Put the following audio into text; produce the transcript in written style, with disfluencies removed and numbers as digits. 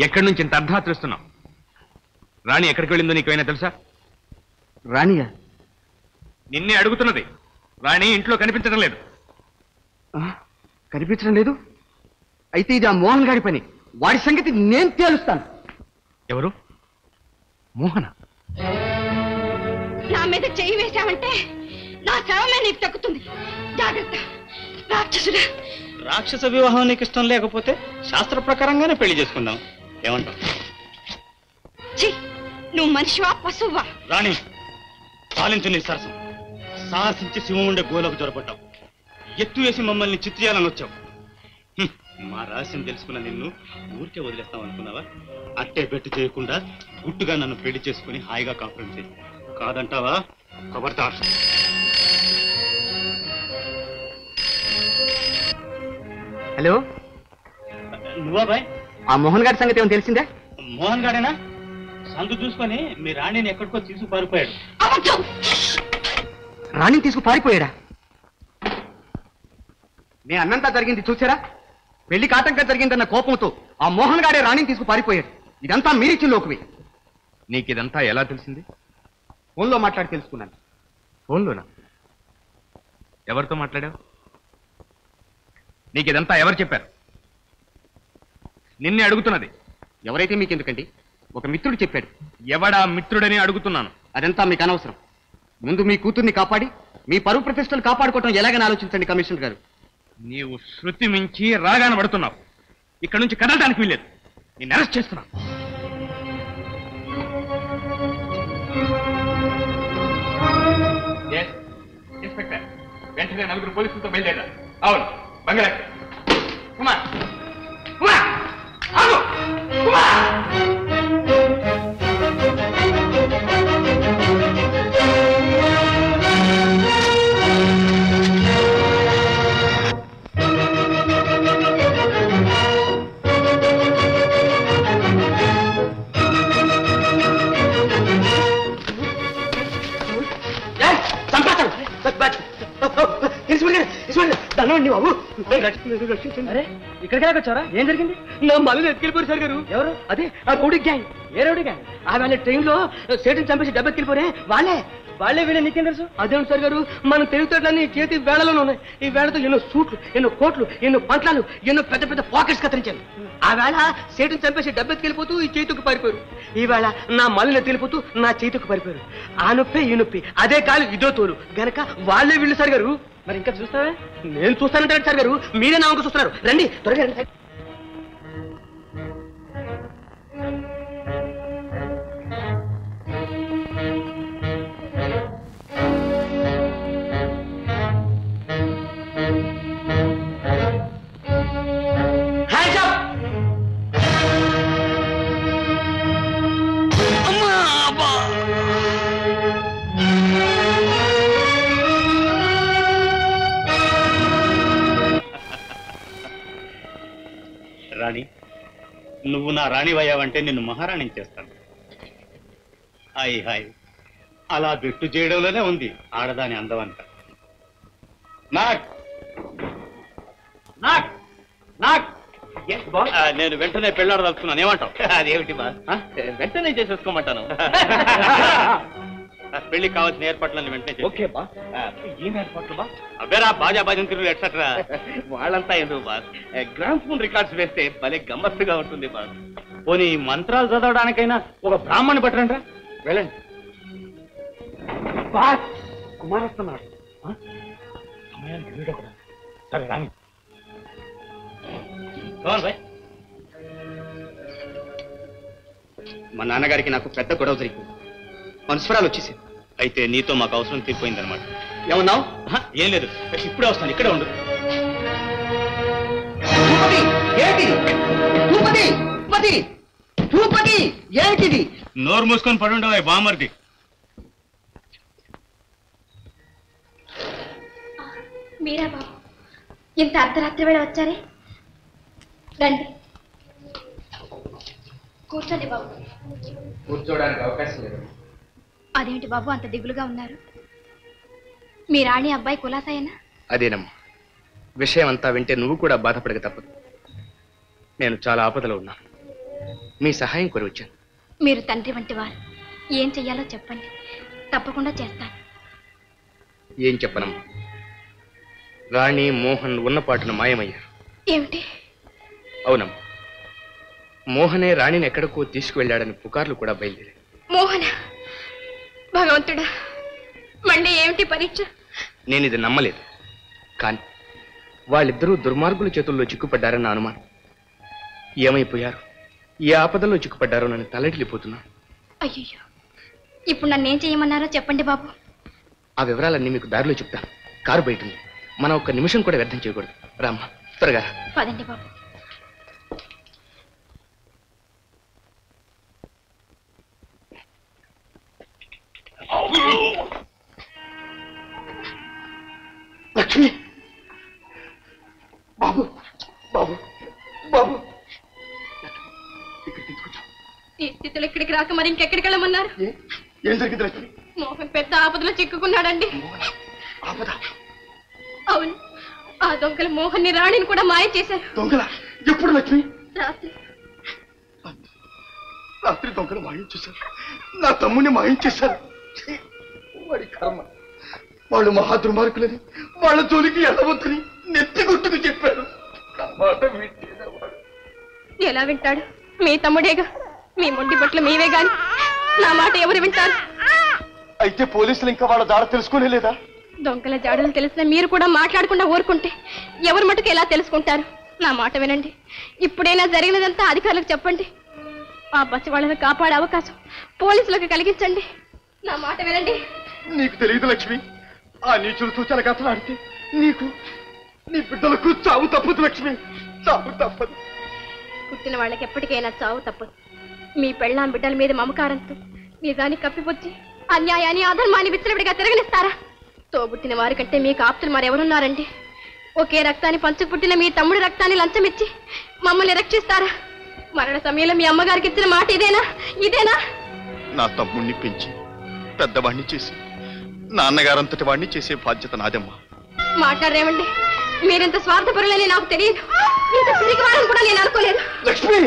ఎక్కడి నుంచి ఇంత అర్ధరాత్రిస్తున్నావు? రాణి ఎక్కడికి వెళ్ళిందో నీకేమైనా తెలుసా? రాణిగా? నిన్నే అడుగుతున్నది. రాణి ఇంట్లో కనిపించడం లేదు. కనిపించడం లేదు? అయితే ఇది ఆ మోహన్ గారి పని. వాడి సంగతి నేను తేలుస్తాను. ఎవరు? మోహన? నా మీద చెయ్యి వేశావంటే నా శవమే నీకు తగ్గుతుంది. జాగ్రత్త రాక్షసుడా. రాక్షస వివాహం నీకు ఇష్టం లేకపోతే శాస్త్ర ప్రకారంగానే పెళ్లి చేసుకుందాం. ఏమంటావు? నువ్వు మనిషివా పశువా? రాణి, పాలించు నీ సరసం. సాహసించి శివం ఉండే గోలకు జొరపడ్డావు. ఎత్తు వేసి మమ్మల్ని చిత్రీయాలని వచ్చావు. మా రహస్యం తెలుసుకున్న నిన్ను ఊరికే వదిలేస్తాం అనుకున్నావా? అట్టే బెట్టు చేయకుండా గుట్టుగా నన్ను పెళ్లి చేసుకుని హాయిగా కాపురం చేయి. కాదంటావా? ఖబర్దార్. హలో, నువ్వా బాయ్? ఆ మోహన్ గారి సంగతి ఏమో తెలిసిందే? మోహన్ గాడేనా? సందు చూసుకొని మీ రాణిని ఎక్కడికో తీసుకు పారిపోయాడు. రాణిని తీసుకు పారిపోయాడా? నేను అన్నంతా జరిగింది చూసారా? పెళ్లికి ఆటంకం జరిగిందన్న కోపంతో ఆ మోహన్ గాడే రాణిని తీసుకు పారిపోయాడు. ఇదంతా మీరిచ్చిన లోకువే. నీకు ఇదంతా ఎలా తెలిసింది? ఫోన్లో మాట్లాడి తెలుసుకున్నాను. ఫోన్లోనా? ఎవరితో మాట్లాడావు? నీకు ఇదంతా ఎవరు చెప్పారు? నిన్నే అడుగుతున్నది. ఎవరైతే మీకెందుకండి? ఒక మిత్రుడు చెప్పాడు. ఎవడా మిత్రుడని అడుగుతున్నాను. అదంతా మీకు అనవసరం. ముందు మీ కూతుర్ని కాపాడి మీ పరువు ప్రతిష్టలు కాపాడుకోవటం ఎలాగని ఆలోచించండి కమిషనర్ గారు. నీవు శృతి మించి రాగాన పడుతున్నావు. ఇక్కడ నుంచి కదలడానికి వీల్లేదు. నేను అరెస్ట్ చేస్తున్నాను. ఇన్స్పెక్టర్, వెంటనే 4 పోలీసులతో బయలుదేరారు. అవును, బంగాళ కుమార్ కుమార్ ఆగు కుమార్. ఇక్కడికి వచ్చారా? ఏం జరిగింది? నా మళ్ళీ ఎత్తుకెళ్ళిపోయారు సార్ గారు. ఎవరు? అదే ఆ రౌడీ గ్యాంగ్. ఏ రౌడీ గ్యాంగ్? ఆ వాళ్ళ ట్రైన్ లో సేటుని చంపేసి డబ్బెత్తుకెళ్ళిపోరే వాళ్ళే వీళ్ళే. నీకేం తెలుసు? అదేమిటి సార్ గారు, మన తెలివితేటలన్నీ చేతి వేళలోనే ఉన్నాయి. ఈ వేళతో ఎన్నో సూట్లు, ఎన్నో కోట్లు, ఎన్నో పంటలు, ఎన్నో పెద్ద పెద్ద పాకెట్స్ కత్తిరించాను. ఆ వేళ సేటుని చంపేసి డబ్బెత్తుకెళ్ళిపోతూ ఈ చేతికి పారిపోయారు. ఈ వేళ నా మళ్ళీ తెలిపోతూ నా చేతికి పారిపోయారు. ఆ నొప్పి ఈ నొప్పి, అదే కాలు ఇదో తోలు గనక వాళ్ళే వీళ్ళు సార్ గారు. మరి ఇంకా చూస్తావా? నేను చూస్తానంటే సార్ గారు, మీరే నా వంక చూస్తున్నారు. రండి త్వరగా రండి. రాణి, నువ్వు నా రాణివయ్యావంటే నిన్ను మహారాణిని చేస్తాను. హాయ్ హాయ్, అలా బెట్టు చేయడంలోనే ఉంది ఆడదాని అందమంతా. నేను వెంటనే పెళ్ళాడదలుచుకున్నాను. ఏమంటావు? అదేమిటి బా? వెంటనే చేసేసుకోమంటాను. పెళ్లికి కావాల్సిన ఏర్పాట్లన్నీ వెంటనే ఓకే బా. ఏం ఏర్పాట్లు బా? అవేరా బాజా బాజంతులు ఎట్సెట్రా. వాళ్ళంతా ఎందుకు బా? గ్రామ్ ఫోన్ రికార్డ్స్ వేస్తే భలే గమ్మత్తుగా ఉంటుంది బా. పోనీ మంత్రాలు చదవడానికైనా ఒక బ్రాహ్మణ్ణి పట్టరంట్రా. వెళ్ళండి. కుమార్ వస్తున్నాడు. సమయానికి వీడు కూడా. సరే రాని. మా నాన్నగారికి నాకు పెద్ద గొడవ జరిగింది. మనస్వరాలు వచ్చేసింది. అయితే నీతో మాకు అవసరం తీరిపోయిందనమాట. ఏమన్నావు? ఏం లేదు, ఇప్పుడే వస్తాను. ఇక్కడే ఉండు. ఏంటిది? నోరు మూసుకొని పడుండవా బామర్ది. మీరా బాబు, ఇంత అర్ధరాత్రి వేళ వచ్చారే? రండి కూర్చోండి బాబు. కూర్చోడానికి అవకాశం లేదు. అదేంటి బాబు అంత దిగులుగా ఉన్నారు? మీ రాణి అబ్బాయి కులాసాయేనా? అదేనమ్మా, విషయం అంతా వింటే నువ్వు కూడా బాధపడక తప్పదు. నేను చాలా ఆపదలో ఉన్నాను. మీ సహాయం కోరి వచ్చాను. మీరు తండ్రి వంటి వారు. ఏం చెయ్యాలో చెప్పండి, తప్పకుండా చేస్తాను. ఏం చెప్పనమ్మా, రాణి మోహన్ ఉన్నపాటున మాయమయ్యారు. ఏమిటి? అవునమ్మా, మోహనే రాణిని ఎక్కడికో తీసుకువెళ్ళాడని పుకార్లు కూడా బయలుదేరాయి. మోహన, భగవంతుడా, మళ్ళీ ఏమిటి పరీక్ష? నేను ఇది నమ్మలేదు, కానీ వాళ్ళిద్దరూ దుర్మార్గుల చేతుల్లో చిక్కుపడ్డారని నా అనుమానం. ఏమైపోయారు, ఏ ఆపదల్లో చిక్కుపడ్డారో నన్ను తలడిల్లిపోతున్నా. అయ్యో, ఇప్పుడు నన్నేం చేయమన్నారో చెప్పండి బాబు. ఆ వివరాలన్నీ మీకు దారిలో చెప్తాను. కారు బయట ఉంది, మనం ఒక్క నిమిషం కూడా వ్యర్థం చేయకూడదు. రామ్మా, త్వరగా. పదండి బాబు. లక్ష్మి, బాబు బాబు బాబు, ఇక్కడ తీసుకొచ్చా. ఈ స్థితిలో ఇక్కడికి రాక మరి ఇంకెక్కడికి వెళ్ళమన్నారు? ఏం జరిగింది లక్ష్మి? మోహన్ పెద్ద ఆపదలో చిక్కుకున్నాడండి. ఆపద? అవును, ఆ దొంగలు మోహన్ ని రాణిని కూడా మాయ చేశారు. దొంగల? ఎప్పుడు లక్ష్మి? రాత్రి. రాత్రి దొంగలు మాయించేశారు, నా తమ్ముని మాయించేశారు. వాడి కర్మ. వాళ్ళు మహా దుర్మార్గులని, వాళ్ళ జోలికి వెళ్ళవద్దని నెత్తి గుట్టుకు చెప్పారు. ఎలా వింటాడు? మీ తమ్ముడేగా. మీ మొండి బట్టలు మీవే గాని నా మాట ఎవరు వింటారు? అయితే పోలీసులు ఇంకా వాళ్ళ దారి తెలుసుకునే లేదా? దొంగల జాడలు తెలిసిన మీరు కూడా మాట్లాడకుండా ఊరుకుంటే ఎవరి మటుకు ఎలా తెలుసుకుంటారు? నా మాట వినండి. ఇప్పుడైనా జరిగినదంతా అధికారులకు చెప్పండి. ఆ బస్సు వాళ్ళని కాపాడే అవకాశం పోలీసులకు కలిగించండి. నా మాట వినండి. నీకు తెలియదు లక్ష్మి, ఆ నీచులు సూచన కథలాడితే నీకు, నీ బిడ్డలకు చావు తప్పదు లక్ష్మి, చావు తప్పదు. పుట్టిన వాళ్ళకి ఎప్పటికైనా చావు తప్పదు. మీ పెళ్ళాం బిడ్డల మీద మమకారంతో నిజాన్ని కప్పిపుచ్చి అన్యాయాన్ని అధర్మాన్ని విచ్చలవిడిగా తిరగనిస్తారా? తోబుట్టిన వారి కంటే మీకు ఆప్తులు మరెవరున్నారండి? ఒకే రక్తాన్ని పంచుకు పుట్టిన మీ తమ్ముడి రక్తాన్ని లంచమిచ్చి మమ్మల్ని రక్షిస్తారా? మరణ సమయంలో మీ అమ్మగారికి ఇచ్చిన మాట ఇదేనా? ఇదేనా? నా తమ్ముణ్ణి పెంచి పెద్దవాణ్ణి చేసి నాన్నగారంతటి వాణ్ణి చేసే బాధ్యత నాదమ్మా. మాట్లాడరేమండి? మీరింత స్వార్థపరులని నాకు తెలియదు. ఇంత తిరిగి వాడని కూడా నేను అనుకోలేదు. లక్ష్మి,